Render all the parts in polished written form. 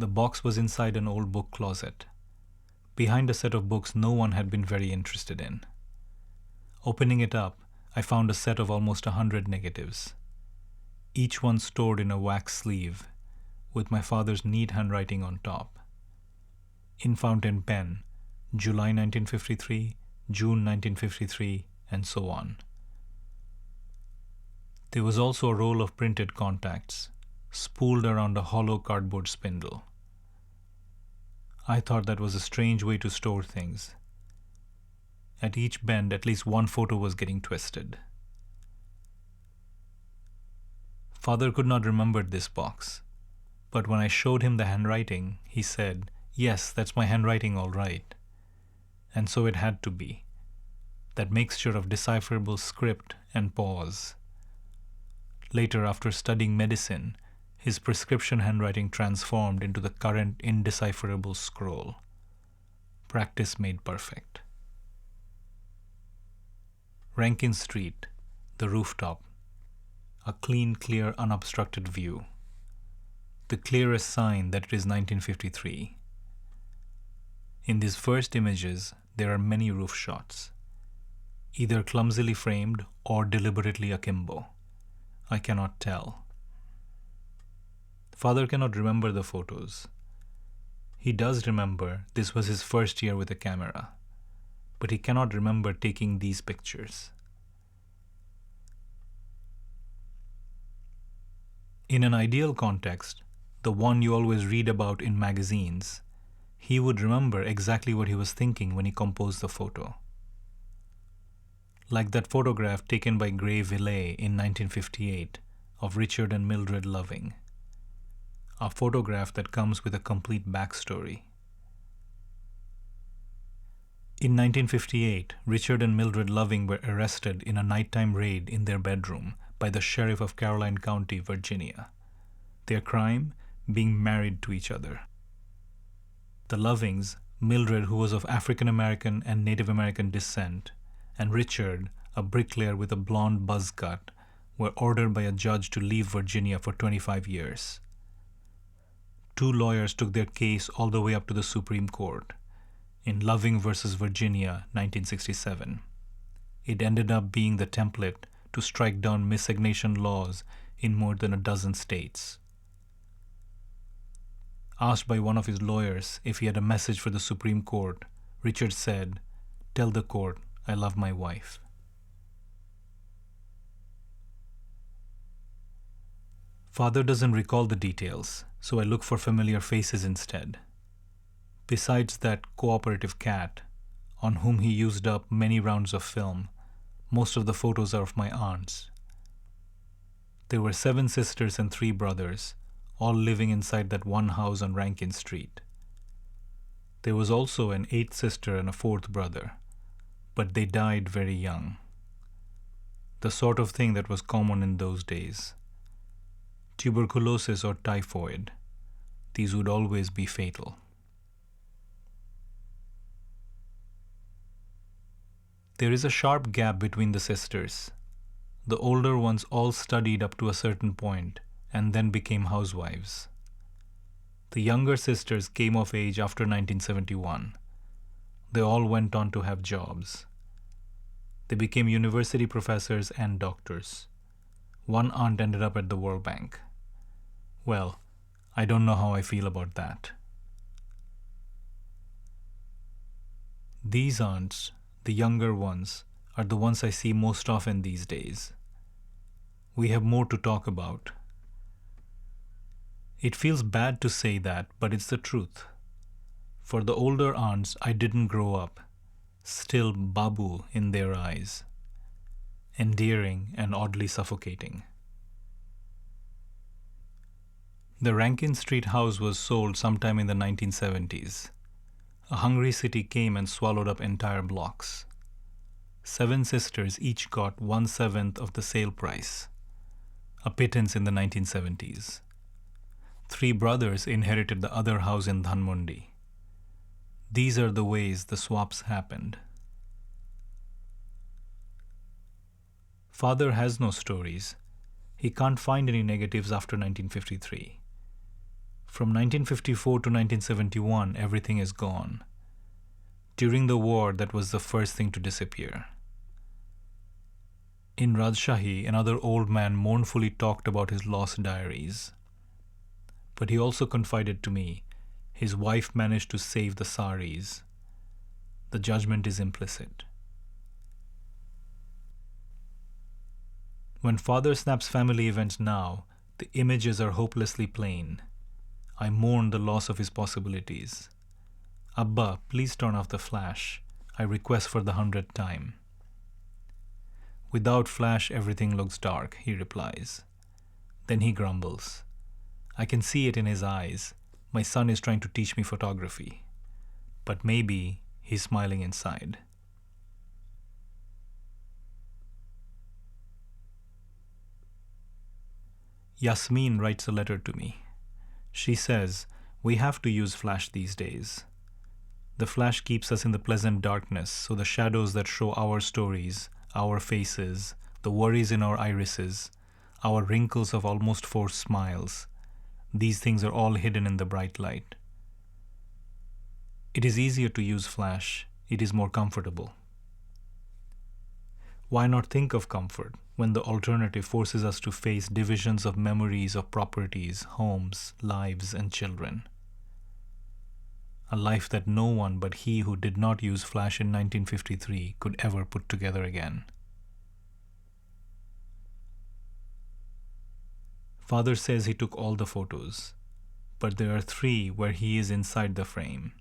The box was inside an old book closet, behind a set of books no one had been very interested in. Opening it up, I found a set of almost 100 negatives, each one stored in a wax sleeve, with my father's neat handwriting on top. In fountain pen, July 1953, June 1953, and so on. There was also a roll of printed contacts, spooled around a hollow cardboard spindle. I thought that was a strange way to store things. At each bend, at least one photo was getting twisted. Father could not remember this box, but when I showed him the handwriting, he said, "Yes, that's my handwriting all right." And so it had to be, that mixture of decipherable script and pause. Later, after studying medicine, his prescription handwriting transformed into the current indecipherable scroll. Practice made perfect. Rankin Street, the rooftop. A clean, clear, unobstructed view. The clearest sign that it is 1953. In these first images, there are many roof shots, either clumsily framed or deliberately akimbo. I cannot tell. Father cannot remember the photos. He does remember this was his first year with a camera, but he cannot remember taking these pictures. In an ideal context, the one you always read about in magazines, he would remember exactly what he was thinking when he composed the photo. Like that photograph taken by Gray Villet in 1958 of Richard and Mildred Loving. A photograph that comes with a complete backstory. In 1958, Richard and Mildred Loving were arrested in a nighttime raid in their bedroom by the sheriff of Caroline County, Virginia. Their crime? Being married to each other. The Lovings, Mildred, who was of African American and Native American descent, and Richard, a bricklayer with a blonde buzz cut, were ordered by a judge to leave Virginia for 25 years. 2 lawyers took their case all the way up to the Supreme Court in Loving versus Virginia, 1967. It ended up being the template to strike down miscegnation laws in more than a dozen states. Asked by one of his lawyers if he had a message for the Supreme Court, Richard said, "Tell the court I love my wife." Father doesn't recall the details, so I look for familiar faces instead. Besides that cooperative cat, on whom he used up many rounds of film, most of the photos are of my aunts. There were 7 sisters and 3 brothers, all living inside that one house on Rankin Street. There was also an 8th sister and a 4th brother, but they died very young. The sort of thing that was common in those days. Tuberculosis or typhoid, these would always be fatal. There is a sharp gap between the sisters. The older ones all studied up to a certain point and then became housewives. The younger sisters came of age after 1971. They all went on to have jobs. They became university professors and doctors. One aunt ended up at the World Bank. Well, I don't know how I feel about that. These aunts, the younger ones, are the ones I see most often these days. We have more to talk about. It feels bad to say that, but it's the truth. For the older aunts, I didn't grow up, still Babu in their eyes, endearing and oddly suffocating. The Rankin Street house was sold sometime in the 1970s. A hungry city came and swallowed up entire blocks. 7 sisters each got 1/7 of the sale price, a pittance in the 1970s. 3 brothers inherited the other house in Dhanmondi. These are the ways the swaps happened. Father has no stories. He can't find any negatives after 1953. From 1954 to 1971, everything is gone. During the war, that was the first thing to disappear. In Rajshahi, another old man mournfully talked about his lost diaries. But he also confided to me his wife managed to save the saris. The judgment is implicit. When father snaps family events now, the images are hopelessly plain. I mourn the loss of his possibilities. Abba, please turn off the flash. I request for the 100th time. Without flash, everything looks dark, he replies. Then he grumbles. I can see it in his eyes. My son is trying to teach me photography. But maybe he's smiling inside. Yasmin writes a letter to me. She says, we have to use flash these days. The flash keeps us in the pleasant darkness, so the shadows that show our stories, our faces, the worries in our irises, our wrinkles of almost forced smiles, these things are all hidden in the bright light. It is easier to use flash. It is more comfortable. Why not think of comfort when the alternative forces us to face divisions of memories of properties, homes, lives, and children? A life that no one but he who did not use flash in 1953 could ever put together again. Father says he took all the photos, but there are 3 where he is inside the frame,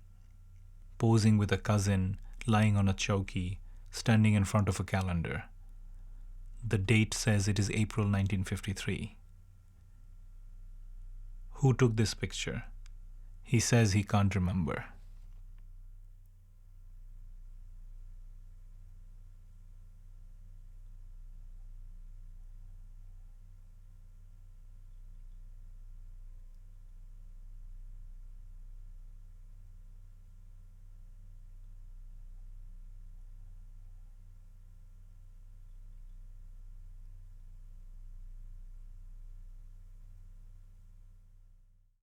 posing with a cousin, lying on a chowki, standing in front of a calendar. The date says it is April 1953. Who took this picture? He says he can't remember.